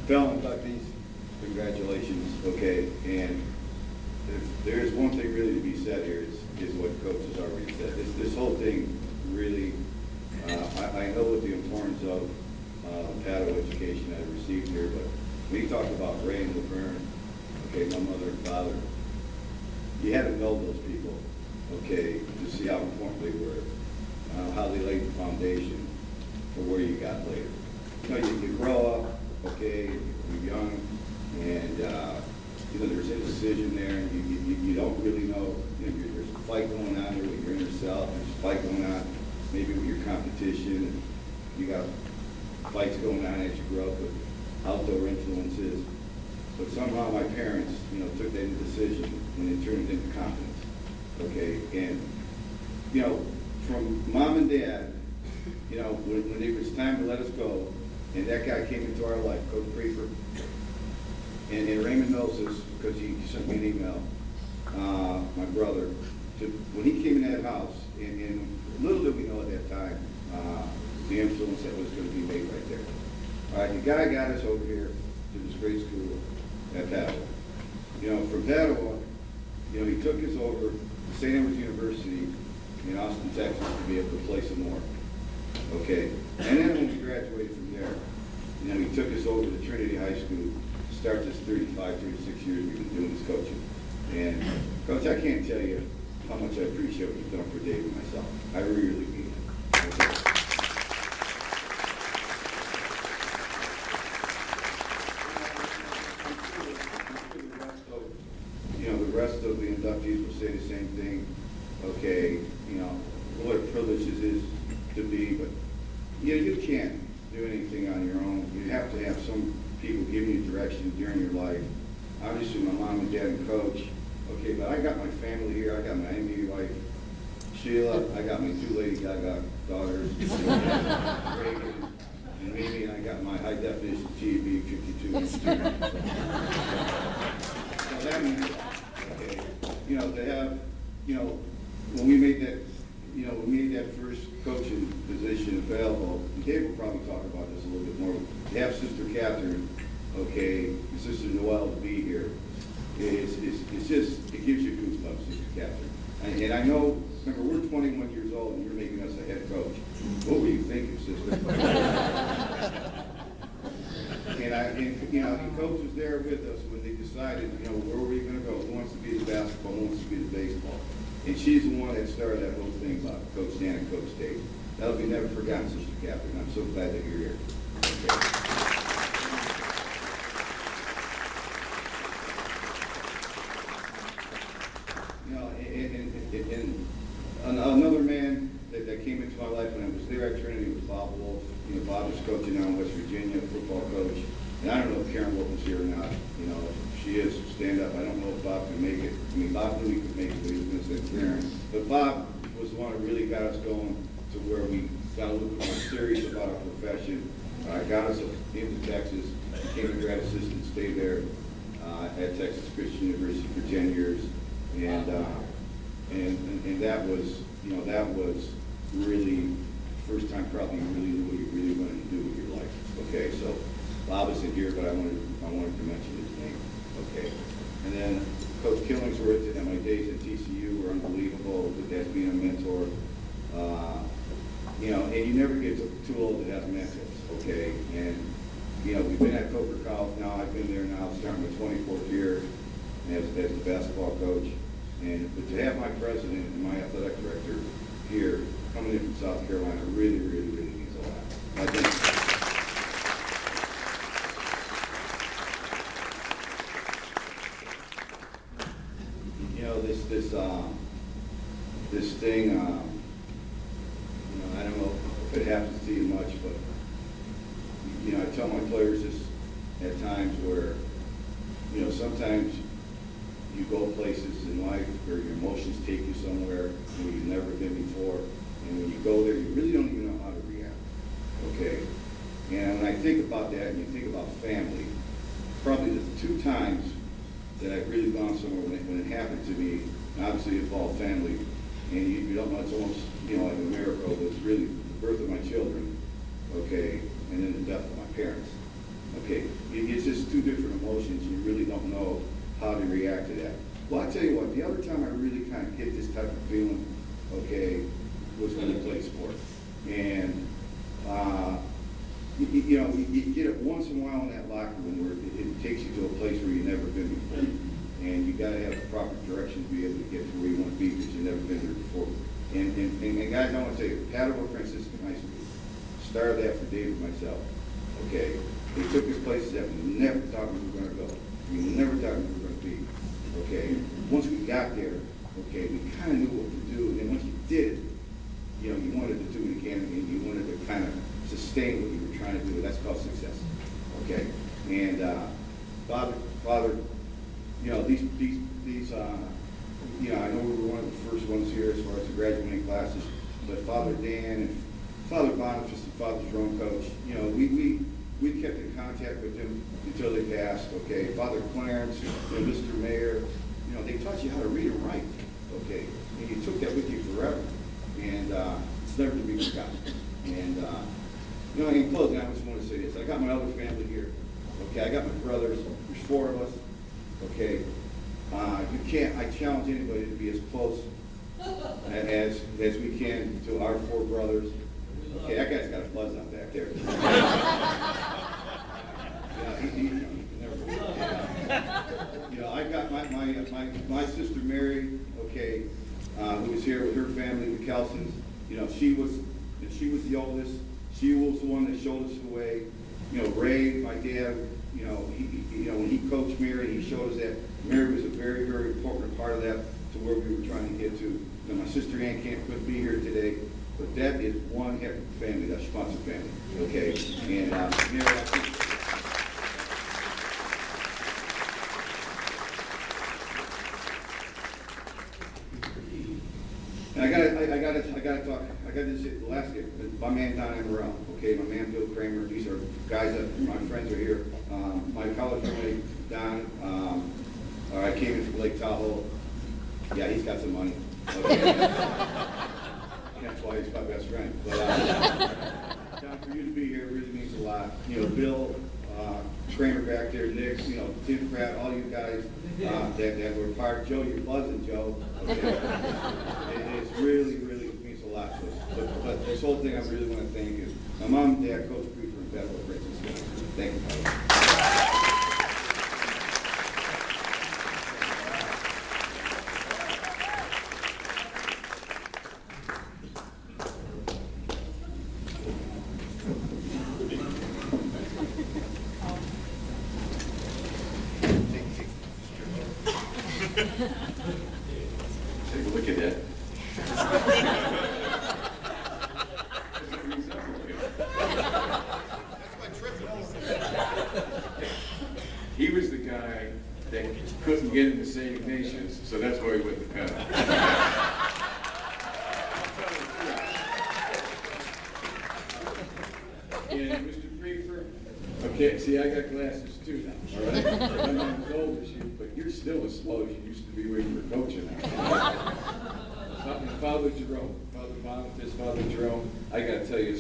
Fellow inductees, congratulations, okay, and there is one thing really to be said here is what Coach has already said. This whole thing really, I know what the importance of Padua education I received here, but when you talk about Ray and Laverne, okay, my mother and father, you had to know those people, okay, to see how important they were, how they laid the foundation for where you got later. You know, you grow up, okay, you're young, and you know, there's indecision there, and you don't really know, you know, there's a fight going on there with your inner self, there's a fight going on maybe with your competition, and you got fights going on as you grow up with outdoor influences. But somehow my parents, you know, took that indecision and it turned it into confidence, okay? And, you know, from mom and dad, you know, when it was time to let us go, and that guy came into our life, Coach Prefer, and Raymond knows this because he sent me an email, my brother, when he came in that house, and little did we know at that time, the influence that was going to be made right there. All right, the guy got us over here to this great school at Padua. You know, from Padua, you know, he took us over to St. Edward's University in Austin, Texas to be able to play some more. Okay, and then when we graduated from there, you know, he took us over to Trinity High School to start this 35, 36 years we've been doing this coaching. And Coach, I can't tell you how much I appreciate what you've done for Dave and myself. I really mean it. Okay. The rest of the inductees will say the same thing. Okay, you know, what a privilege it is to be, but you know, you can't do anything on your own. You have to have some people giving you direction during your life. Obviously, my mom and dad and Coach. Okay, but I got my family here. I got my NBA wife, Sheila. I got my two Lady Gaga daughters, Reagan and Mimi, and I got my high definition TV 52-inch. So that means, okay, you know, to have, you know, when we made that, you know, we made that first coaching position available, and Dave will probably talk about this a little bit more. To have Sister Catherine, okay, and Sister Noelle to be here, it's just, it gives you goosebumps, Sister Catherine. And I know, remember, we're 21 years old and you're making us a head coach. What were you thinking, sister? And you know, and Coach was there with us when they decided, you know, where were we going to go? Who wants to be the basketball? Who wants to be the baseball? And she's the one that started that whole thing about Coach Dan and Coach Dave. That'll be never forgotten, Sister Catherine. I'm so glad that you're here. Okay. You know, and another man that came into my life when I was there at Trinity was Bob Wolf. You know, Bob was coaching now in West Virginia, football coach. And I don't know if Karen Wolf is here or not. You know, if she is, stand up. I don't know if Bob can make it. I mean, Bob knew he could make it, but he was going to send Karen. But Bob was the one that really got us going to where we got a little bit more serious about our profession. Got us into Texas, became a grad assistant, stayed there at Texas Christian University for 10 years. And that was, you know, that was really the first time probably you really knew what you really wanted to do with your life. Okay, so Bob isn't here, but I wanted to mention his name. Okay, and then Coach Killingsworth, and my days at TCU were unbelievable. As being a mentor, you know, and you never get too old to have mentors. Okay, and you know, we've been at Coker College now. I've been there now, starting my 24th year as the basketball coach. But to have my president and my athletic director here, coming in from South Carolina, really, really, really means a lot. I think, you know, this thing, you know, I don't know if it happens to you much, but, you know, I tell my players this at times where, you know, sometimes you go places in life where your emotions take you somewhere where you've never been before, and when you go there, you really don't even know how to react, okay? And when I think about that, and you think about family, probably the two times that I've really gone somewhere when it happened to me, obviously it involved family, and you don't know, it's almost, you know, like a miracle, but it's really the birth of my children, okay, and then the death of my parents, Okay, it's just two different emotions. You really don't know how to react to that. Well, I tell you what, the other time I really kind of get this type of feeling, okay, was when you played sports. And, you get it once in a while in that locker room where it takes you to a place where you've never been before. And you got to have the proper direction to be able to get to where you want to be because you've never been there before. And guys, I want to tell you, Padua Franciscan High School started that for Dave and myself. Okay, they took us places that we never thought we were going to go. We never thought we were going to be. Okay, once we got there, okay, we kind of knew what to do. And then once you did it, you wanted to do it again, and you wanted to kind of sustain what you were trying to do. That's called success. Okay, and Father, I know we were one of the first ones here as far as the graduating classes, but Father Dan and Father Boniface and Father Jerome Coach, we kept in contact with them until they passed. Okay, Father Clarence, Mr. Mayor, they taught you how to read and write. Okay, and you took that with you forever, and it's never to be forgotten. And in closing, I just want to say this: I got my other family here. Okay, I got my brothers. There's 4 of us. Okay, I challenge anybody to be as close as we can to our 4 brothers. Okay, that guy's got a buzz on back there. I got my sister Mary, okay, who was here with her family, the Kelsons. She was the oldest. She was the one that showed us the way. Ray, my dad, when he coached Mary, he showed us that Mary was a very, very important part of that to where we were trying to get to. My sister Ann couldn't be here today, but that is one heck of a family, that sponsor family. Okay, and Mary, I think. And I got to say the last kid, my man Don Amaral, okay, my man Bill Kramer. These are guys that my friends are here. My college roommate Don, I came in from Lake Tahoe. Yeah, he's got some money. Okay. That's why he's my best friend. But Don, for you to be here really means a lot. Bill Kramer back there, Nick, Tim Pratt, all you guys that were part. Joe, you're buzzing, Joe. Okay. It's really, really means a lot to us. But this whole thing I really want to thank is my mom and dad, Coach Creeper and Padua Franciscan. Thank you, Padua. Take a look at that. He was the guy that couldn't get into St. Ignatius, so that's why he went to Penn. And Mr. Creeper, okay, see, I got glasses too now, all right? I'm not as old as you, but you're still as slow as you used to be when you were coaching. Father Jerome, Father Boniface, Father Jerome, I got to tell you,